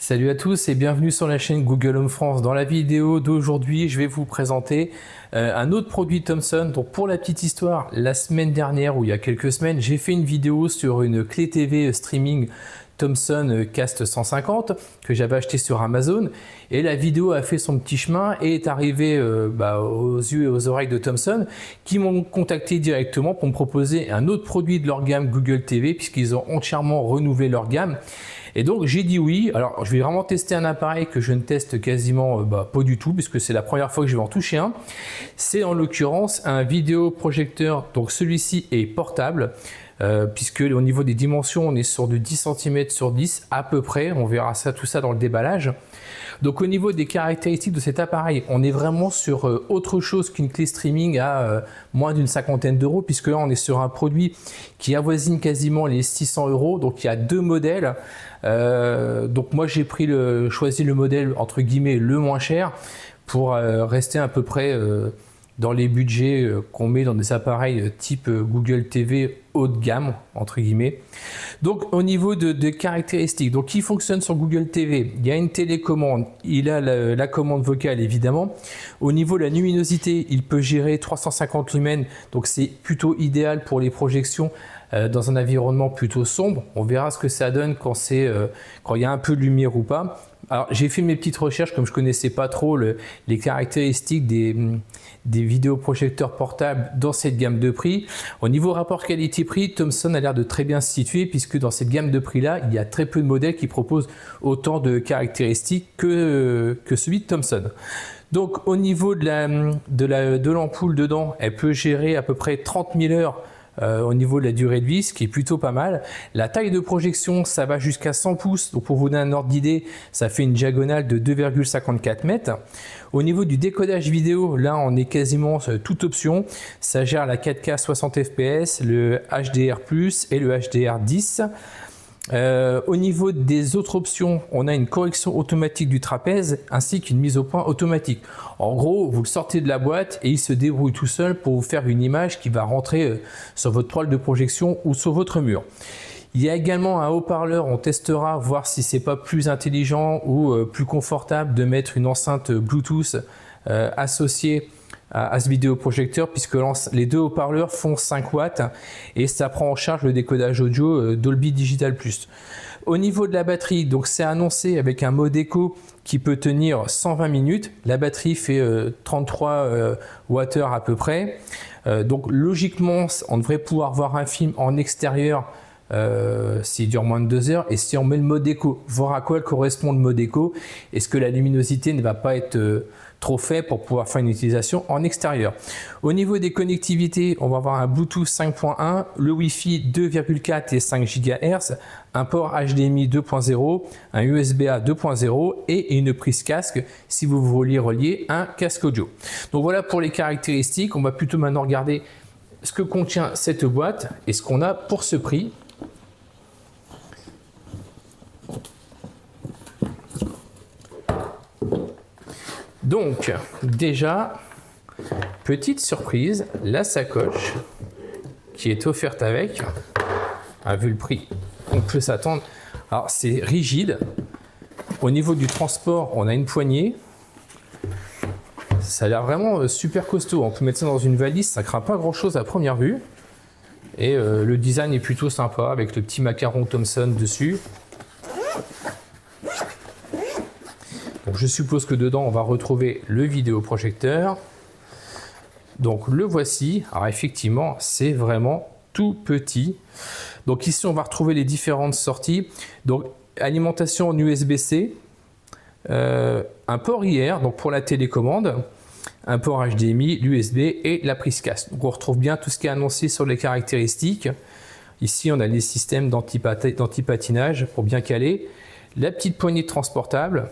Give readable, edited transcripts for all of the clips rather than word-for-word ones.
Salut à tous et bienvenue sur la chaîne Google Home France. Dans la vidéo d'aujourd'hui, je vais vous présenter un autre produit Thomson. Donc pour la petite histoire, la semaine dernière ou il y a quelques semaines, j'ai fait une vidéo sur une clé TV streaming Thomson Cast 150 que j'avais acheté sur Amazon, et la vidéo a fait son petit chemin et est arrivée aux yeux et aux oreilles de Thomson, qui m'ont contacté directement pour me proposer un autre produit de leur gamme Google TV, puisqu'ils ont entièrement renouvelé leur gamme. Et donc j'ai dit oui. Alors je vais vraiment tester un appareil que je ne teste quasiment pas du tout, puisque c'est la première fois que je vais en toucher un. C'est en l'occurrence un vidéoprojecteur. Donc celui-ci est portable, puisque au niveau des dimensions on est sur du 10 cm sur 10 à peu près. On verra tout ça dans le déballage. Donc au niveau des caractéristiques de cet appareil, on est vraiment sur autre chose qu'une clé streaming à moins d'une cinquantaine d'euros, puisque là on est sur un produit qui avoisine quasiment les 600 euros. Donc il y a deux modèles. Donc moi j'ai choisi le modèle entre guillemets le moins cher pour rester à peu près dans les budgets qu'on met dans des appareils type Google TV haut de gamme entre guillemets. Donc au niveau de caractéristiques, donc il fonctionne sur Google TV, il y a une télécommande, il a la commande vocale évidemment. Au niveau de la luminosité, il peut gérer 350 lumens, donc c'est plutôt idéal pour les projections dans un environnement plutôt sombre. On verra ce que ça donne quand il y a un peu de lumière ou pas. Alors j'ai fait mes petites recherches, comme je connaissais pas trop les caractéristiques des vidéoprojecteurs portables dans cette gamme de prix. Au niveau rapport qualité-prix, Thomson a l'air de très bien se situer, puisque dans cette gamme de prix là, il y a très peu de modèles qui proposent autant de caractéristiques que celui de Thomson. Donc au niveau de l'ampoule dedans, elle peut gérer à peu près 30 000 heures au niveau de la durée de vie, ce qui est plutôt pas mal. La taille de projection, ça va jusqu'à 100 pouces. Donc pour vous donner un ordre d'idée, ça fait une diagonale de 2,54 mètres. Au niveau du décodage vidéo, là on est quasiment toute option. Ça gère la 4K 60 fps, le HDR+, et le HDR10. Au niveau des autres options, on a une correction automatique du trapèze ainsi qu'une mise au point automatique. En gros, vous le sortez de la boîte et il se débrouille tout seul pour vous faire une image qui va rentrer sur votre toile de projection ou sur votre mur. Il y a également un haut-parleur, on testera, voir si c'est pas plus intelligent ou plus confortable de mettre une enceinte Bluetooth associée à ce vidéoprojecteur, puisque les deux haut-parleurs font 5 watts et ça prend en charge le décodage audio Dolby Digital Plus. Au niveau de la batterie, donc c'est annoncé avec un mode éco qui peut tenir 120 minutes. La batterie fait 33 Wh à peu près. Donc logiquement, on devrait pouvoir voir un film en extérieur s'il dure moins de 2 heures, et si on met le mode éco, voir à quoi correspond le mode éco. Est-ce que la luminosité ne va pas être trop faible pour pouvoir faire une utilisation en extérieur. Au niveau des connectivités, on va avoir un Bluetooth 5.1, le Wi-Fi 2,4 et 5 GHz, un port HDMI 2.0, un USB-A 2.0 et une prise casque si vous voulez relier un casque audio. Donc voilà pour les caractéristiques. On va plutôt maintenant regarder ce que contient cette boîte et ce qu'on a pour ce prix. Donc déjà, petite surprise, la sacoche qui est offerte avec, vu le prix, on peut s'attendre. Alors c'est rigide. Au niveau du transport, on a une poignée. Ça a l'air vraiment super costaud. On peut mettre ça dans une valise, ça craint pas grand chose à première vue. Et le design est plutôt sympa avec le petit macaron Thomson dessus. Donc je suppose que dedans on va retrouver le vidéoprojecteur. Donc le voici. Alors effectivement c'est vraiment tout petit. Donc ici on va retrouver les différentes sorties. Donc alimentation en USB-C, un port IR donc pour la télécommande, un port HDMI, l'USB et la prise casque. Donc on retrouve bien tout ce qui est annoncé sur les caractéristiques. Ici on a les systèmes d'anti-patinage pour bien caler, la petite poignée transportable.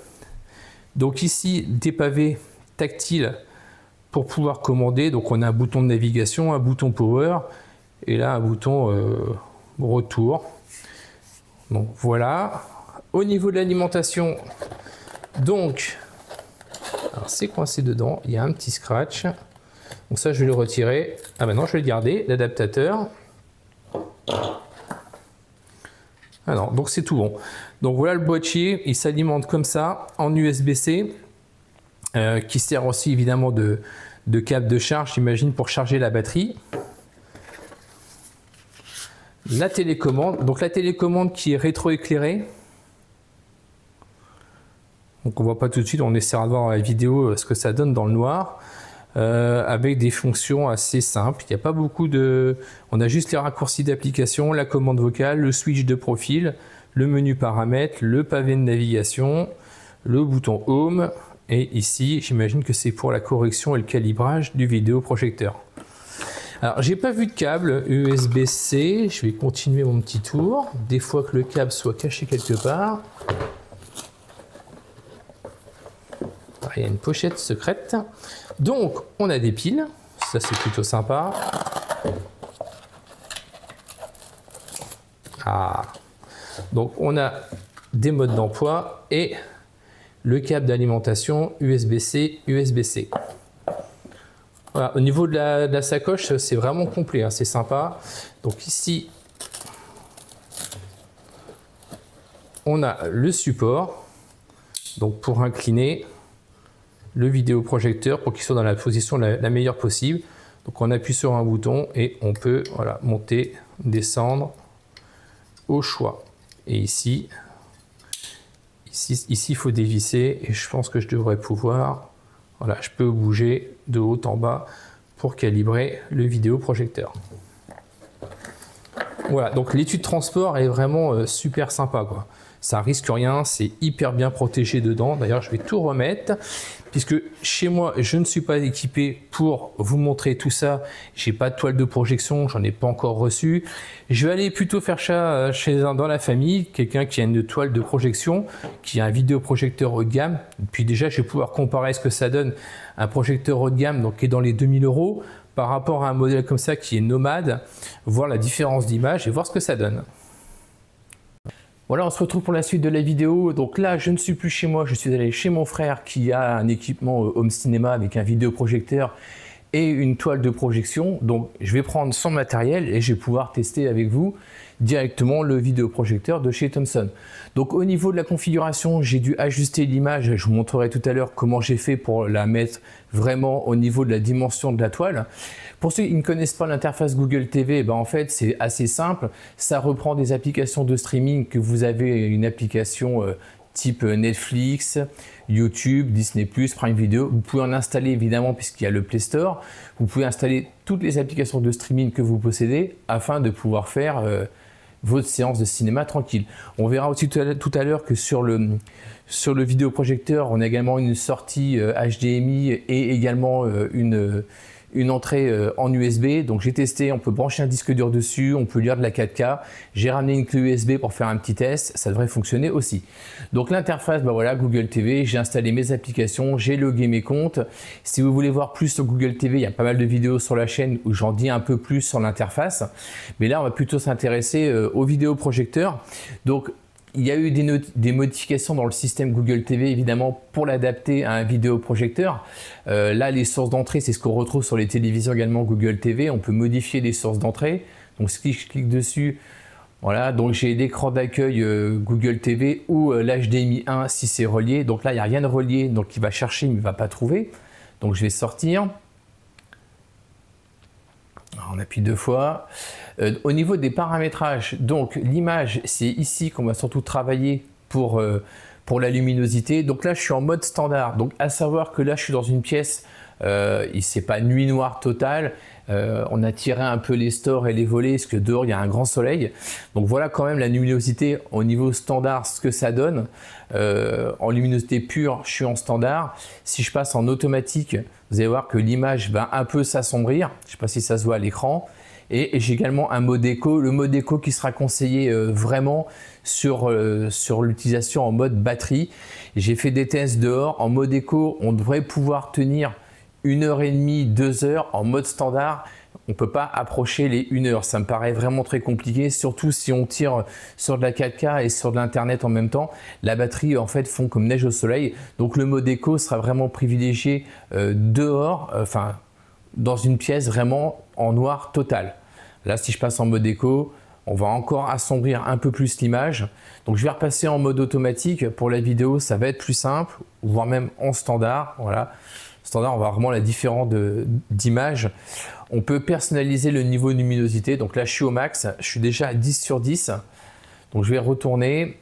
Donc ici des pavés tactiles pour pouvoir commander. Donc on a un bouton de navigation, un bouton power et là un bouton retour. Donc voilà. Au niveau de l'alimentation, donc c'est coincé dedans, il y a un petit scratch. Donc ça je vais le retirer. Ah ben non, je vais le garder, l'adaptateur. Ah non, donc c'est tout bon. Donc voilà le boîtier, il s'alimente comme ça en USB-C, qui sert aussi évidemment de câble de charge, j'imagine, pour charger la batterie. La télécommande, donc la télécommande qui est rétroéclairée. Donc on voit pas tout de suite, on essaiera de voir dans la vidéo ce que ça donne dans le noir. Avec des fonctions assez simples. Il n'y a pas beaucoup de... On a juste les raccourcis d'application, la commande vocale, le switch de profil, le menu paramètres, le pavé de navigation, le bouton Home. Et ici, j'imagine que c'est pour la correction et le calibrage du vidéoprojecteur. Alors, j'ai pas vu de câble USB-C. Je vais continuer mon petit tour. Des fois que le câble soit caché quelque part. Il y a une pochette secrète. Donc, on a des piles. Ça, c'est plutôt sympa. Ah. Donc, on a des modes d'emploi et le câble d'alimentation USB-C, USB-C. Voilà. Au niveau de la sacoche, c'est vraiment complet, hein, c'est sympa. Donc ici, on a le support. Donc pour incliner le vidéoprojecteur pour qu'il soit dans la position la meilleure possible. Donc on appuie sur un bouton et on peut voilà, monter, descendre au choix. Et ici, il faut dévisser et je pense que je devrais pouvoir, voilà, je peux bouger de haut en bas pour calibrer le vidéoprojecteur. Voilà, donc l'étui de transport est vraiment super sympa, quoi. Ça risque rien, c'est hyper bien protégé dedans. D'ailleurs, je vais tout remettre puisque chez moi, je ne suis pas équipé pour vous montrer tout ça. J'ai pas de toile de projection, j'en ai pas encore reçu. Je vais aller plutôt faire ça dans la famille, quelqu'un qui a une toile de projection, qui a un vidéoprojecteur haut de gamme. Et puis déjà, je vais pouvoir comparer ce que ça donne un projecteur haut de gamme, donc qui est dans les 2000 € par rapport à un modèle comme ça qui est nomade, voir la différence d'image et voir ce que ça donne. Voilà, on se retrouve pour la suite de la vidéo. Donc là, je ne suis plus chez moi, je suis allé chez mon frère qui a un équipement home cinéma avec un vidéoprojecteur et une toile de projection. Donc je vais prendre son matériel et je vais pouvoir tester avec vous directement le vidéoprojecteur de chez Thomson. Donc au niveau de la configuration, j'ai dû ajuster l'image. Je vous montrerai tout à l'heure comment j'ai fait pour la mettre vraiment au niveau de la dimension de la toile. Pour ceux qui ne connaissent pas l'interface Google TV, ben en fait c'est assez simple. Ça reprend des applications de streaming que vous avez, une application type Netflix, YouTube, Disney+, Prime Video. Vous pouvez en installer évidemment puisqu'il y a le Play Store. Vous pouvez installer toutes les applications de streaming que vous possédez afin de pouvoir faire votre séance de cinéma tranquille. On verra aussi tout à l'heure que sur le vidéoprojecteur, on a également une sortie HDMI et également une entrée en USB. Donc j'ai testé, on peut brancher un disque dur dessus, on peut lire de la 4K. J'ai ramené une clé USB pour faire un petit test, ça devrait fonctionner aussi. Donc l'interface, ben voilà, Google TV, j'ai installé mes applications, j'ai logué mes comptes. Si vous voulez voir plus sur Google TV, il y a pas mal de vidéos sur la chaîne où j'en dis un peu plus sur l'interface. Mais là, on va plutôt s'intéresser au vidéoprojecteur. Donc il y a eu des modifications dans le système Google TV, évidemment, pour l'adapter à un vidéoprojecteur. Là, les sources d'entrée, c'est ce qu'on retrouve sur les téléviseurs également Google TV. On peut modifier les sources d'entrée. Donc, si je clique dessus, voilà, donc j'ai l'écran d'accueil Google TV ou l'HDMI 1 si c'est relié. Donc là, il n'y a rien de relié, donc il va chercher, mais il ne va pas trouver. Donc, je vais sortir. Alors, on appuie 2 fois. Au niveau des paramétrages, donc l'image, c'est ici qu'on va surtout travailler pour la luminosité. Donc là, je suis en mode standard. Donc à savoir que là, je suis dans une pièce, c'est pas nuit noire totale. On a tiré un peu les stores et les volets parce que dehors, il y a un grand soleil. Donc voilà quand même la luminosité au niveau standard, ce que ça donne. En luminosité pure, je suis en standard. Si je passe en automatique, vous allez voir que l'image va un peu s'assombrir. Je ne sais pas si ça se voit à l'écran. Et j'ai également un mode éco, le mode éco qui sera conseillé vraiment sur l'utilisation en mode batterie. J'ai fait des tests dehors. En mode éco, on devrait pouvoir tenir 1h30, 2 heures. En mode standard, on ne peut pas approcher les 1 heure. Ça me paraît vraiment très compliqué, surtout si on tire sur de la 4K et sur de l'internet en même temps. La batterie en fait fond comme neige au soleil. Donc le mode éco sera vraiment privilégié dehors, enfin dans une pièce vraiment en noir total. Là, si je passe en mode éco, On va encore assombrir un peu plus l'image. Donc je vais repasser en mode automatique. Pour la vidéo, ça va être plus simple, voire même en standard. Voilà. Standard, on va vraiment la différence d'image. On peut personnaliser le niveau de luminosité. Donc là, je suis au max. Je suis déjà à 10 sur 10. Donc je vais retourner.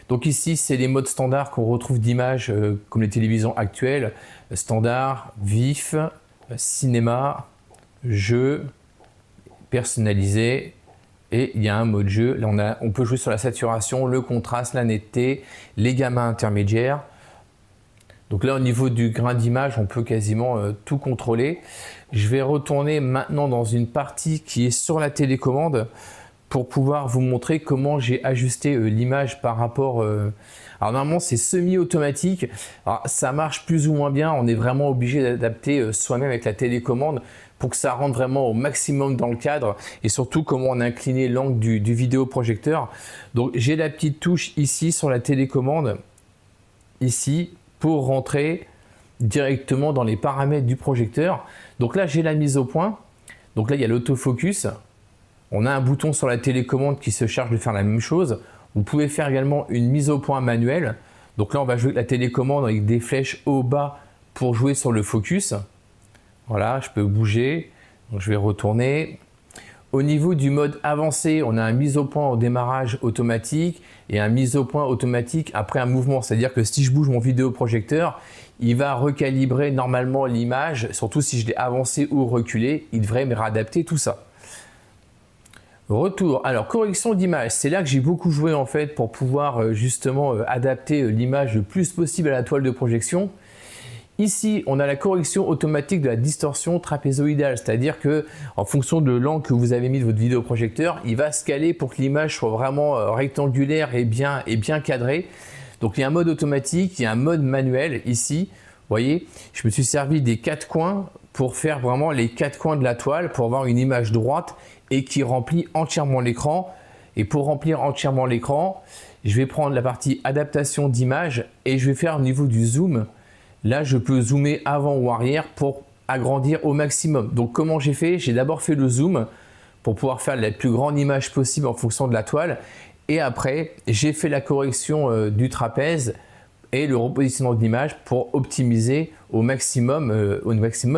Donc ici, c'est les modes standards qu'on retrouve d'image comme les télévisions actuelles. Standard, vif, cinéma, jeu, personnalisé. Et il y a un mode jeu. Là, on peut jouer sur la saturation, le contraste, la netteté, les gammas intermédiaires. Donc là, au niveau du grain d'image, on peut quasiment tout contrôler. Je vais retourner maintenant dans une partie qui est sur la télécommande pour pouvoir vous montrer comment j'ai ajusté l'image par rapport... Alors normalement, c'est semi-automatique. Alors ça marche plus ou moins bien. On est vraiment obligé d'adapter soi-même avec la télécommande pour que ça rentre vraiment au maximum dans le cadre et surtout comment on a incliné l'angle du vidéoprojecteur. Donc j'ai la petite touche ici sur la télécommande, ici, pour rentrer directement dans les paramètres du projecteur. Donc là, j'ai la mise au point. Donc là, il y a l'autofocus. On a un bouton sur la télécommande qui se charge de faire la même chose. Vous pouvez faire également une mise au point manuelle. Donc là, on va jouer avec la télécommande avec des flèches haut-bas pour jouer sur le focus. Voilà, je peux bouger. Donc je vais retourner. Au niveau du mode avancé, on a un mise au point au démarrage automatique et un mise au point automatique après un mouvement. C'est-à-dire que si je bouge mon vidéoprojecteur, il va recalibrer normalement l'image, surtout si je l'ai avancé ou reculé, il devrait me réadapter tout ça. Retour, alors correction d'image, c'est là que j'ai beaucoup joué en fait pour pouvoir justement adapter l'image le plus possible à la toile de projection. Ici, on a la correction automatique de la distorsion trapézoïdale, c'est-à-dire que en fonction de l'angle que vous avez mis de votre vidéoprojecteur, il va se caler pour que l'image soit vraiment rectangulaire et bien cadrée. Donc il y a un mode automatique, il y a un mode manuel ici. Vous voyez, je me suis servi des 4 coins pour faire vraiment les 4 coins de la toile pour avoir une image droite et qui remplit entièrement l'écran. Et pour remplir entièrement l'écran, je vais prendre la partie adaptation d'image et je vais faire au niveau du zoom. Là, je peux zoomer avant ou arrière pour agrandir au maximum. Donc, comment j'ai fait? J'ai d'abord fait le zoom pour pouvoir faire la plus grande image possible en fonction de la toile. Et après, j'ai fait la correction du trapèze et le repositionnement de l'image pour optimiser au maximum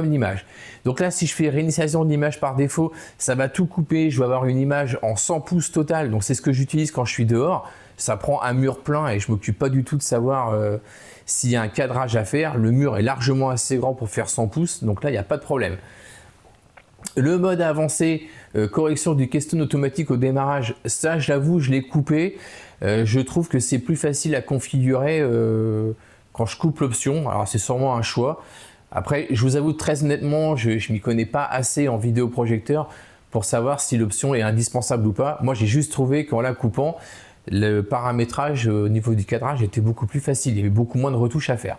l'image. Donc là, si je fais réinitialisation de l'image par défaut, ça va tout couper. Je vais avoir une image en 100 pouces total. Donc, c'est ce que j'utilise quand je suis dehors. Ça prend un mur plein et je ne m'occupe pas du tout de savoir s'il y a un cadrage à faire. Le mur est largement assez grand pour faire 100 pouces. Donc là, il n'y a pas de problème. Le mode avancé, correction du keystone automatique au démarrage, ça j'avoue je l'ai coupé. Je trouve que c'est plus facile à configurer quand je coupe l'option. Alors c'est sûrement un choix. Après je vous avoue très honnêtement, je ne m'y connais pas assez en vidéoprojecteur pour savoir si l'option est indispensable ou pas. Moi j'ai juste trouvé qu'en la coupant, le paramétrage au niveau du cadrage était beaucoup plus facile. Il y avait beaucoup moins de retouches à faire.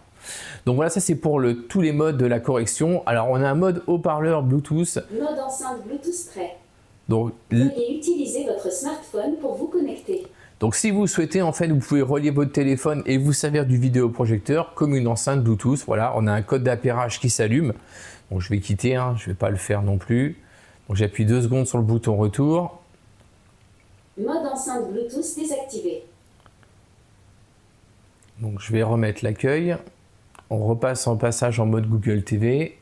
Donc voilà, ça c'est pour tous les modes de la correction. Alors on a un mode haut-parleur Bluetooth. Mode enceinte Bluetooth prêt. Donc, veuillez utiliser votre smartphone pour vous connecter. Donc si vous souhaitez, en fait, vous pouvez relier votre téléphone et vous servir du vidéoprojecteur comme une enceinte Bluetooth. Voilà, on a un code d'appairage qui s'allume. Donc je vais quitter, hein, je ne vais pas le faire non plus. Donc j'appuie 2 secondes sur le bouton retour. Mode enceinte Bluetooth désactivé. Donc je vais remettre l'accueil. On repasse en passage en mode Google TV.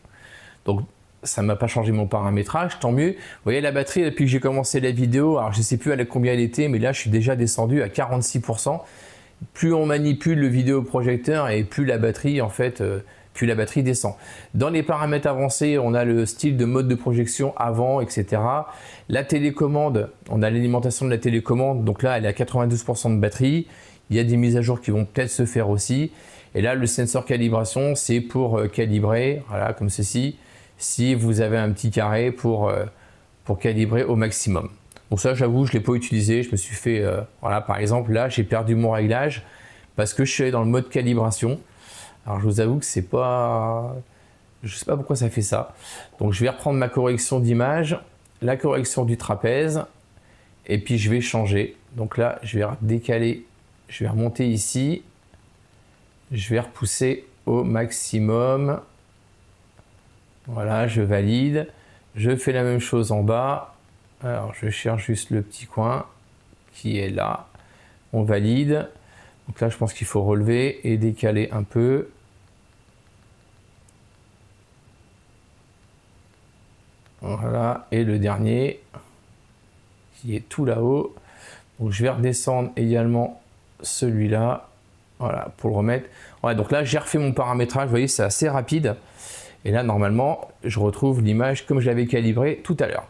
Donc ça ne m'a pas changé mon paramétrage, tant mieux. Vous voyez la batterie depuis que j'ai commencé la vidéo, alors je ne sais plus à combien elle était, mais là je suis déjà descendu à 46%. Plus on manipule le vidéoprojecteur et plus la batterie en fait, plus la batterie descend. Dans les paramètres avancés, on a le style de mode de projection avant, etc. La télécommande, on a l'alimentation de la télécommande, donc là elle est à 92% de batterie. Il y a des mises à jour qui vont peut-être se faire aussi. Et là, le sensor calibration, c'est pour calibrer, voilà, comme ceci, si vous avez un petit carré pour calibrer au maximum. Donc ça, j'avoue, je ne l'ai pas utilisé. Je me suis fait, voilà, par exemple, là, j'ai perdu mon réglage parce que je suis allé dans le mode calibration. Alors, je vous avoue que c'est pas... Je ne sais pas pourquoi ça fait ça. Donc, je vais reprendre ma correction d'image, la correction du trapèze, et puis je vais changer. Donc là, je vais décaler, je vais remonter ici. Je vais repousser au maximum. Voilà, je valide. Je fais la même chose en bas. Alors je cherche juste le petit coin qui est là. On valide. Donc là je pense qu'il faut relever et décaler un peu. Voilà, et le dernier qui est tout là-haut. Donc je vais redescendre également celui-là. Voilà, pour le remettre. Ouais, donc là j'ai refait mon paramétrage, vous voyez, c'est assez rapide. Et là normalement je retrouve l'image comme je l'avais calibrée tout à l'heure.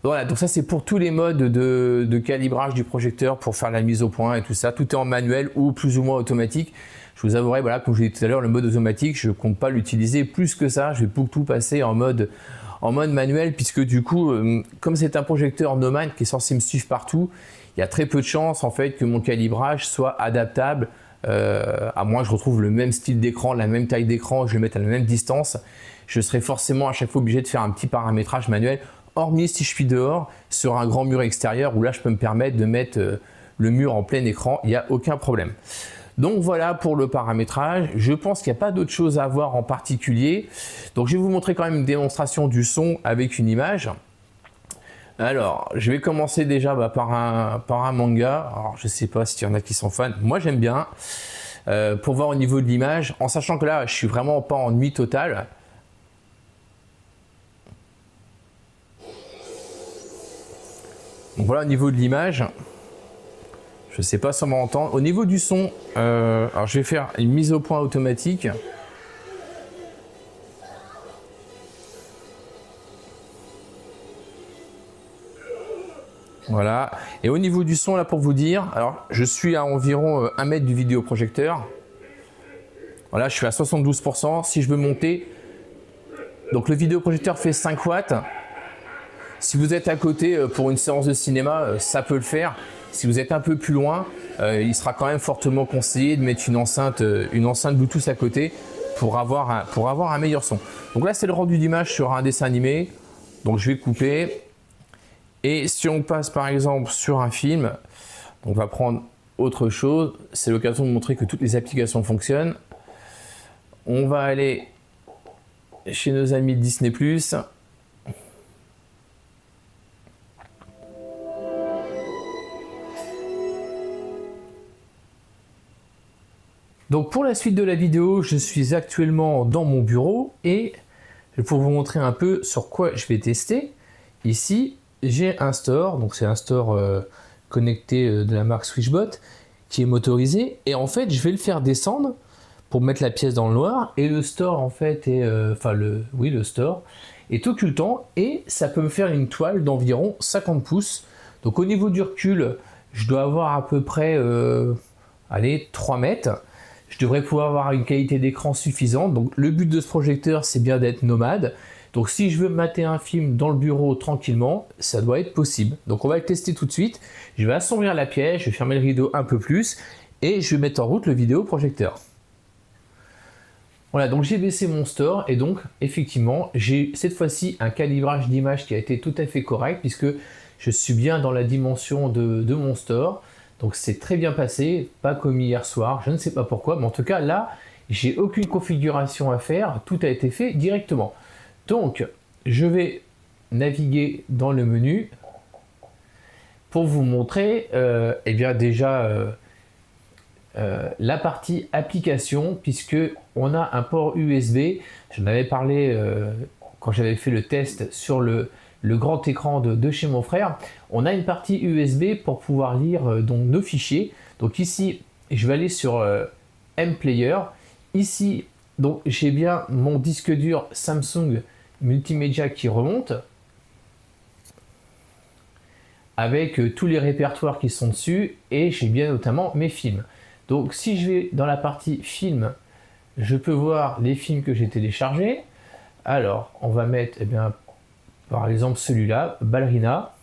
Voilà, donc ça c'est pour tous les modes de calibrage du projecteur pour faire la mise au point et tout ça. Tout est en manuel ou plus ou moins automatique. Je vous avouerai, voilà, comme je l'ai dit tout à l'heure, le mode automatique, je ne compte pas l'utiliser plus que ça. Je vais tout passer en mode manuel, puisque du coup, comme c'est un projecteur Nomad qui est censé me suivre partout, il y a très peu de chances en fait que mon calibrage soit adaptable, à moins que je retrouve le même style d'écran, la même taille d'écran, je le mette à la même distance. Je serai forcément à chaque fois obligé de faire un petit paramétrage manuel, hormis si je suis dehors sur un grand mur extérieur où là je peux me permettre de mettre le mur en plein écran, il n'y a aucun problème. Donc voilà pour le paramétrage. Je pense qu'il n'y a pas d'autre chose à voir en particulier. Donc je vais vous montrer quand même une démonstration du son avec une image. Alors je vais commencer déjà par un manga. Alors je ne sais pas s'il y en a qui sont fans. Moi j'aime bien. Pour voir au niveau de l'image, en sachant que là je suis vraiment pas en nuit totale. Donc voilà au niveau de l'image. Je ne sais pas si on va entendre. Au niveau du son, alors je vais faire une mise au point automatique. Voilà. Et au niveau du son, là pour vous dire, alors je suis à environ 1 mètre du vidéoprojecteur. Voilà, je suis à 72%. Si je veux monter, donc le vidéoprojecteur fait 5 watts. Si vous êtes à côté pour une séance de cinéma, ça peut le faire. Si vous êtes un peu plus loin, il sera quand même fortement conseillé de mettre une enceinte Bluetooth à côté pour avoir un meilleur son. Donc là, c'est le rendu d'image sur un dessin animé. Donc je vais couper. Et si on passe par exemple sur un film, on va prendre autre chose. C'est l'occasion de montrer que toutes les applications fonctionnent. On va aller chez nos amis de Disney+. Donc pour la suite de la vidéo, je suis actuellement dans mon bureau et pour vous montrer un peu sur quoi je vais tester. Ici, j'ai un store, donc c'est un store connecté de la marque Switchbot qui est motorisé et en fait je vais le faire descendre pour mettre la pièce dans le noir et le store en fait est, le store est occultant et ça peut me faire une toile d'environ 50 pouces. Donc au niveau du recul, je dois avoir à peu près 3 mètres. Je devrais pouvoir avoir une qualité d'écran suffisante. Donc le but de ce projecteur, c'est bien d'être nomade. Donc si je veux mater un film dans le bureau tranquillement, ça doit être possible. Donc on va le tester tout de suite. Je vais assombrir la pièce, je vais fermer le rideau un peu plus et je vais mettre en route le vidéoprojecteur. Voilà, donc j'ai baissé mon store et donc effectivement, j'ai cette fois-ci un calibrage d'image qui a été tout à fait correct puisque je suis bien dans la dimension de mon store. Donc c'est très bien passé, pas comme hier soir, je ne sais pas pourquoi, mais en tout cas là, j'ai aucune configuration à faire, tout a été fait directement. Donc je vais naviguer dans le menu pour vous montrer eh bien déjà la partie application, puisque on a un port USB, j'en avais parlé quand j'avais fait le test sur le grand écran de chez mon frère. On a une partie USB pour pouvoir lire donc nos fichiers. Donc ici, je vais aller sur M-Player. Ici, donc j'ai bien mon disque dur Samsung Multimédia qui remonte avec tous les répertoires qui sont dessus et j'ai bien notamment mes films. Donc si je vais dans la partie films, je peux voir les films que j'ai téléchargés. Alors, on va mettre par exemple celui-là, Ballerina.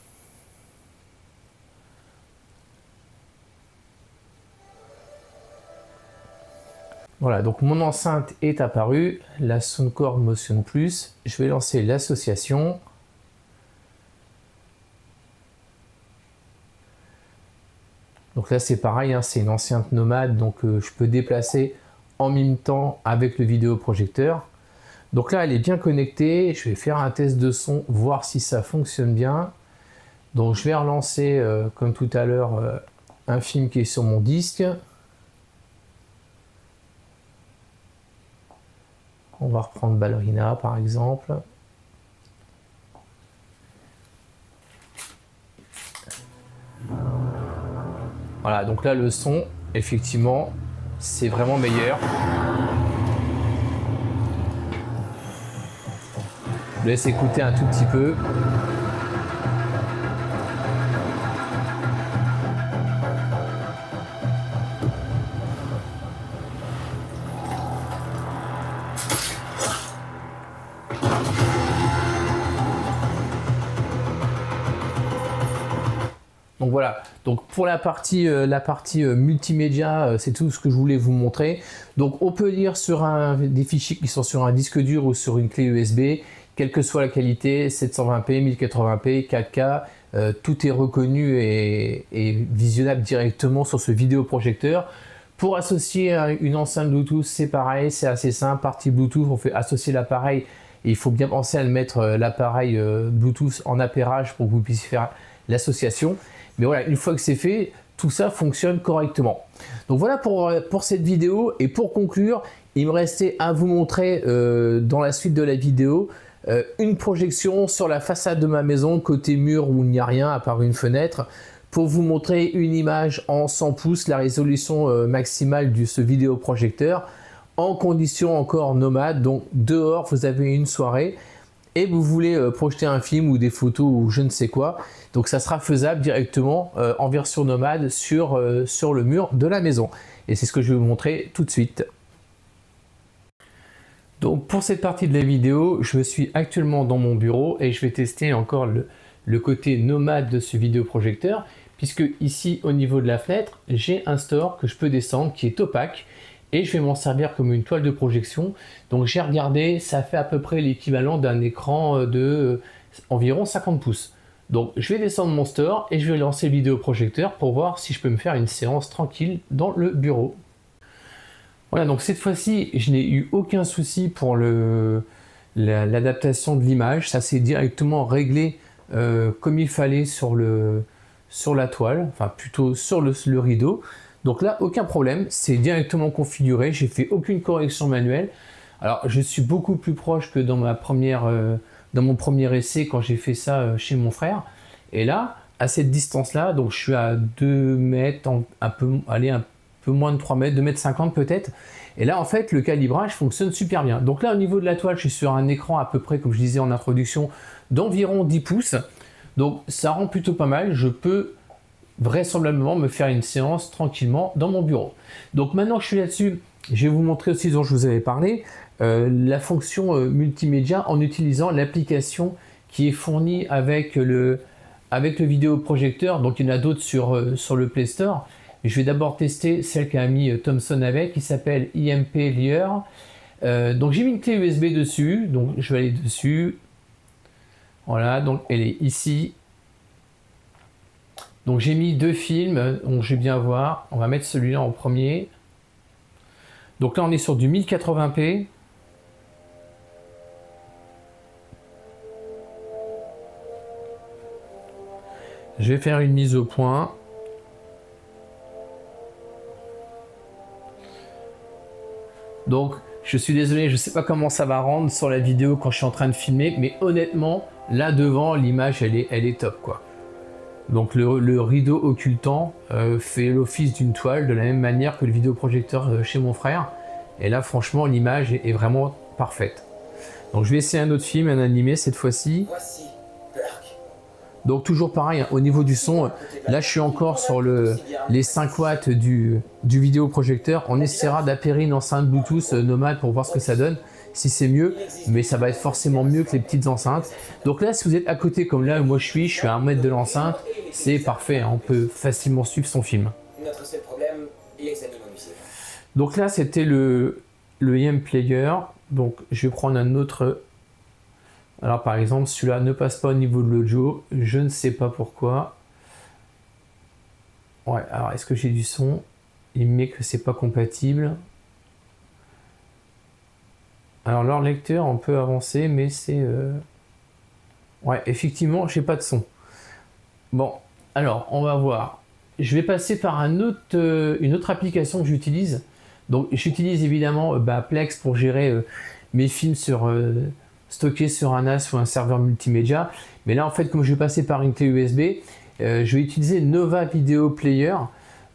Voilà, donc mon enceinte est apparue, la Soundcore Motion Plus. Je vais lancer l'association. Donc là c'est pareil, hein, c'est une enceinte nomade, donc je peux déplacer en même temps avec le vidéoprojecteur. Donc là elle est bien connectée, je vais faire un test de son, voir si ça fonctionne bien. Donc je vais relancer, comme tout à l'heure, un film qui est sur mon disque. On va reprendre Ballerina par exemple. Voilà, donc là le son, effectivement, c'est vraiment meilleur. Je laisse écouter un tout petit peu. Donc voilà, donc pour la partie multimédia, c'est tout ce que je voulais vous montrer. Donc on peut lire sur des fichiers qui sont sur un disque dur ou sur une clé USB, quelle que soit la qualité, 720p, 1080p, 4K, tout est reconnu et visionnable directement sur ce vidéoprojecteur. Pour associer une enceinte Bluetooth, c'est pareil, c'est assez simple. Partie Bluetooth, on fait associer l'appareil et il faut bien penser à le mettre l'appareil Bluetooth en appairage pour que vous puissiez faire l'association. Mais voilà, une fois que c'est fait, tout ça fonctionne correctement. Donc voilà pour cette vidéo. Et pour conclure, il me restait à vous montrer dans la suite de la vidéo une projection sur la façade de ma maison, côté mur où il n'y a rien à part une fenêtre, pour vous montrer une image en 100 pouces, la résolution maximale de ce vidéoprojecteur, en condition encore nomade. Donc dehors, vous avez une soirée et vous voulez projeter un film ou des photos ou je ne sais quoi. Donc ça sera faisable directement en version nomade sur le mur de la maison. Et c'est ce que je vais vous montrer tout de suite. Donc pour cette partie de la vidéo, je suis actuellement dans mon bureau et je vais tester encore le côté nomade de ce vidéoprojecteur, puisque ici au niveau de la fenêtre, j'ai un store que je peux descendre qui est opaque et je vais m'en servir comme une toile de projection. Donc j'ai regardé, ça fait à peu près l'équivalent d'un écran de environ 50 pouces. Donc je vais descendre mon store et je vais lancer le vidéoprojecteur pour voir si je peux me faire une séance tranquille dans le bureau. Voilà, donc cette fois-ci, je n'ai eu aucun souci pour l'adaptation de l'image. Ça s'est directement réglé comme il fallait sur la toile, enfin plutôt sur le rideau. Donc là, aucun problème, c'est directement configuré. J'ai fait aucune correction manuelle. Alors, je suis beaucoup plus proche que dans mon premier essai quand j'ai fait ça chez mon frère. Et là, à cette distance-là, donc je suis à 2 mètres, un peu moins de 3 mètres, 2 mètres 50 peut-être. Et là, en fait, le calibrage fonctionne super bien. Donc là, au niveau de la toile, je suis sur un écran à peu près, comme je disais en introduction, d'environ 10 pouces. Donc ça rend plutôt pas mal. Je peux vraisemblablement me faire une séance tranquillement dans mon bureau. Donc maintenant que je suis là-dessus, je vais vous montrer aussi, dont je vous avais parlé, la fonction multimédia en utilisant l'application qui est fournie avec le vidéoprojecteur. Donc il y en a d'autres sur le Play Store. Je vais d'abord tester celle qu'a mis Thomson avec, qui s'appelle IMP Lure. Donc j'ai mis une clé USB dessus, donc je vais aller dessus. Voilà, donc elle est ici. Donc j'ai mis 2 films, donc je vais bien voir. On va mettre celui-là en premier. Donc là on est sur du 1080p. Je vais faire une mise au point. Donc je suis désolé, je ne sais pas comment ça va rendre sur la vidéo quand je suis en train de filmer, mais honnêtement, là devant, l'image elle est top quoi. Donc le rideau occultant fait l'office d'une toile de la même manière que le vidéoprojecteur chez mon frère. Et là franchement l'image est vraiment parfaite. Donc je vais essayer un autre film, un animé cette fois-ci. Donc toujours pareil, hein, au niveau du son, là je suis encore sur les 5 watts du vidéoprojecteur. On essaiera d'appairer une enceinte Bluetooth nomade pour voir ce que ça donne, si c'est mieux, mais ça va être forcément mieux que les petites enceintes. Donc là, si vous êtes à côté comme là où moi je suis à 1 mètre de l'enceinte, c'est parfait, hein, on peut facilement suivre son film. Notre seul problème, les animaux nuisibles. Donc là, c'était le IM Player. Donc je vais prendre un autre. Alors par exemple, celui-là ne passe pas au niveau de l'audio, je ne sais pas pourquoi. Ouais, alors est-ce que j'ai du son? Il me met que c'est pas compatible. Alors leur lecteur, on peut avancer, mais c'est... Ouais, effectivement, j'ai pas de son. Bon, alors on va voir. Je vais passer par une autre application que j'utilise. Donc j'utilise évidemment Plex pour gérer mes films stockés sur un NAS ou un serveur multimédia. Mais là en fait, comme je vais passer par une clé USB, je vais utiliser Nova Video Player.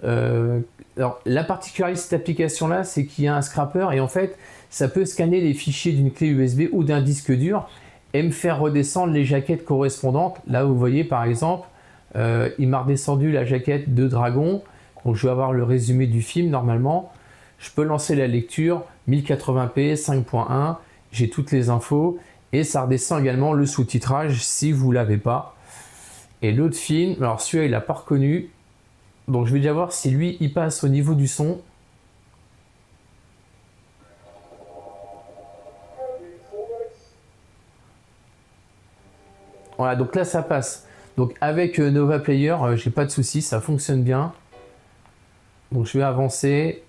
Alors la particularité de cette application là, c'est qu'il y a un scrapper et en fait ça peut scanner les fichiers d'une clé USB ou d'un disque dur et me faire redescendre les jaquettes correspondantes. Là vous voyez par exemple, il m'a redescendu la jaquette de Dragon. Donc je vais avoir le résumé du film normalement. Je peux lancer la lecture 1080p 5.1, j'ai toutes les infos et ça redescend également le sous-titrage si vous l'avez pas. Et l'autre film, alors celui-là il n'a pas reconnu, donc je vais déjà voir si lui il passe au niveau du son. Voilà, donc là ça passe. Donc avec Nova Player, j'ai pas de souci, ça fonctionne bien. Donc je vais avancer.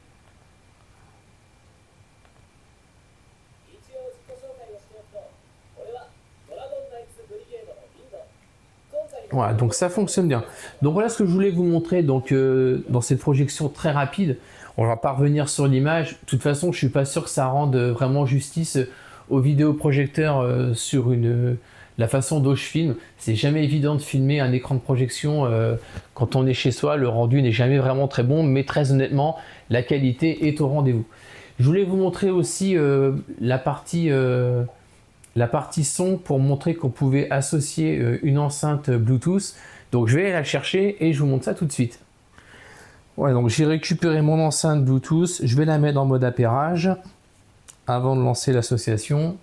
Voilà, donc ça fonctionne bien. Donc voilà ce que je voulais vous montrer donc, dans cette projection très rapide. On va pas revenir sur l'image. De toute façon, je suis pas sûr que ça rende vraiment justice aux vidéoprojecteurs sur la façon dont je filme. C'est jamais évident de filmer un écran de projection quand on est chez soi. Le rendu n'est jamais vraiment très bon, mais très honnêtement, la qualité est au rendez-vous. Je voulais vous montrer aussi la partie son pour montrer qu'on pouvait associer une enceinte Bluetooth. Donc je vais aller la chercher et je vous montre ça tout de suite. Ouais, donc j'ai récupéré mon enceinte Bluetooth, je vais la mettre en mode appairage avant de lancer l'association.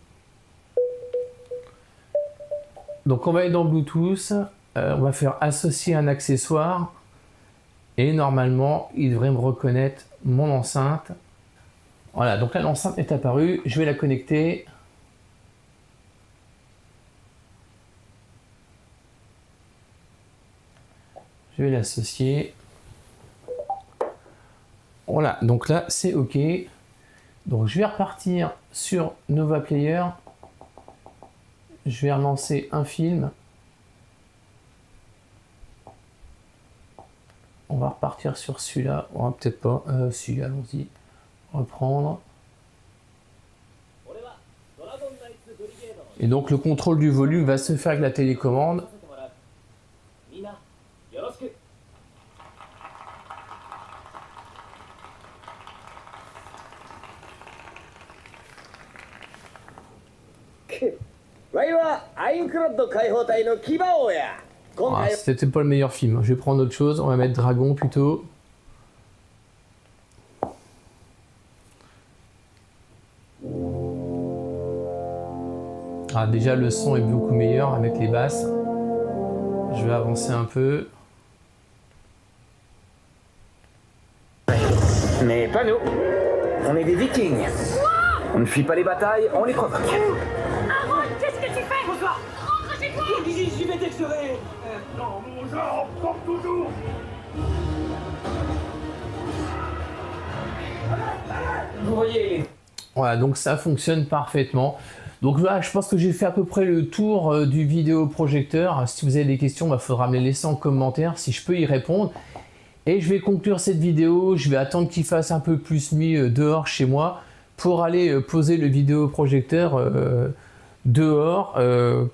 Donc on va aller dans Bluetooth, on va faire associer un accessoire et normalement il devrait me reconnaître mon enceinte. Voilà, donc là l'enceinte est apparue, je vais la connecter. Je vais l'associer. Voilà, donc là c'est OK. Donc je vais repartir sur Nova Player. Je vais relancer un film. On va repartir sur celui-là. On va peut-être pas. Si, allons-y. Reprendre. Et donc le contrôle du volume va se faire avec la télécommande. Ah, c'était pas le meilleur film. Je vais prendre autre chose. On va mettre Dragon plutôt. Ah, déjà le son est beaucoup meilleur avec les basses. Je vais avancer un peu. Mais pas nous. On est des vikings. On ne fuit pas les batailles, on les provoque. Aaron, qu'est-ce que tu fais? Bonsoir. Rentre chez toi. J'y vais dès que je serai. Dans mon genre, comme toujours. Vous voyez. Voilà, donc ça fonctionne parfaitement. Donc là, je pense que j'ai fait à peu près le tour du vidéoprojecteur. Si vous avez des questions, il faudra me les laisser en commentaire si je peux y répondre. Et je vais conclure cette vidéo. Je vais attendre qu'il fasse un peu plus nuit dehors chez moi pour aller poser le vidéoprojecteur dehors,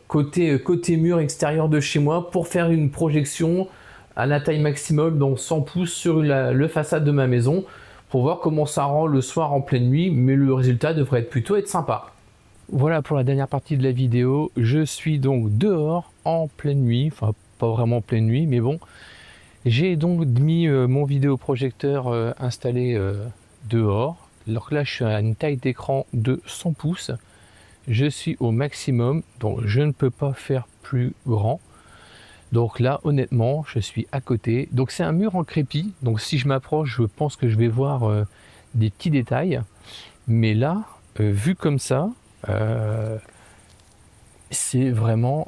côté mur extérieur de chez moi, pour faire une projection à la taille maximum, donc 100 pouces sur le façade de ma maison, pour voir comment ça rend le soir en pleine nuit, mais le résultat devrait plutôt être sympa. Voilà pour la dernière partie de la vidéo. Je suis donc dehors en pleine nuit, enfin pas vraiment en pleine nuit, mais bon. J'ai donc mis mon vidéoprojecteur installé dehors. Alors là, je suis à une taille d'écran de 100 pouces. Je suis au maximum, donc je ne peux pas faire plus grand. Donc là, honnêtement, je suis à côté. Donc c'est un mur en crépi. Donc si je m'approche, je pense que je vais voir des petits détails. Mais là, vu comme ça, c'est vraiment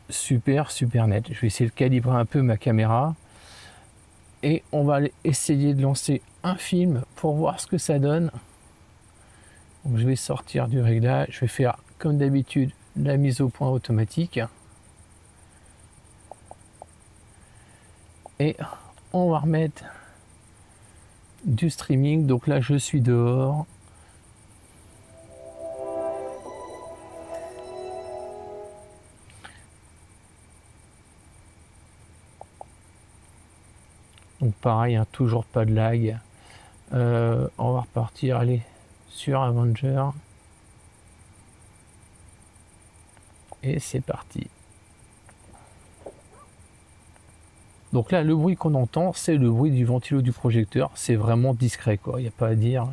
super net. Je vais essayer de calibrer un peu ma caméra. Et on va aller essayer de lancer un film pour voir ce que ça donne. Donc je vais sortir du réglage, je vais faire comme d'habitude la mise au point automatique. Et on va remettre du streaming. Donc là, je suis dehors. Donc pareil, hein, toujours pas de lag. On va repartir, allez, sur Avenger. Et c'est parti. Donc là, le bruit qu'on entend, c'est le bruit du ventilo du projecteur. C'est vraiment discret, quoi. Il n'y a pas à dire.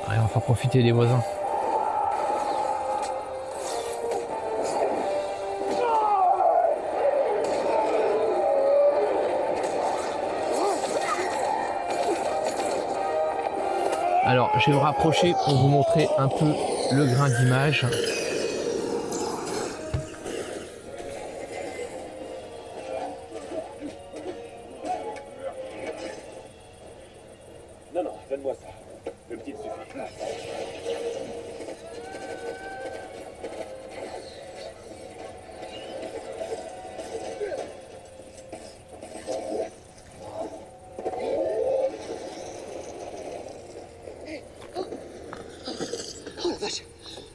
Allez, on va profiter des voisins. Alors, je vais me rapprocher pour vous montrer un peu le grain d'image. Non, non, donne-moi ça. Le petit suffit. Oh la vache!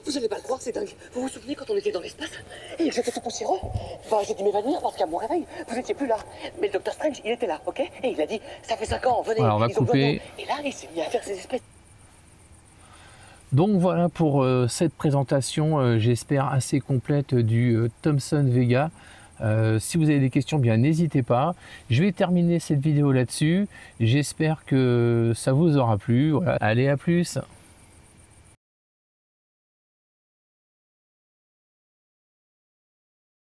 Vous allez pas le croire, c'est dingue. Vous vous souvenez quand on était dans l'espace et que j'étais tout poussiéreux? Bah, j'ai dû m'évanouir parce qu'à mon réveil, vous étiez plus là. Mais le Docteur Strange, il était là, ok? Et il a dit, ça fait 5 ans, venez. Voilà, on va ils ont couper. besoin de- Et là, il s'est mis à faire ses espèces. Donc voilà pour cette présentation, j'espère assez complète du Thomson Vega. Si vous avez des questions, bien n'hésitez pas. Je vais terminer cette vidéo là-dessus. J'espère que ça vous aura plu. Voilà. Allez, à plus.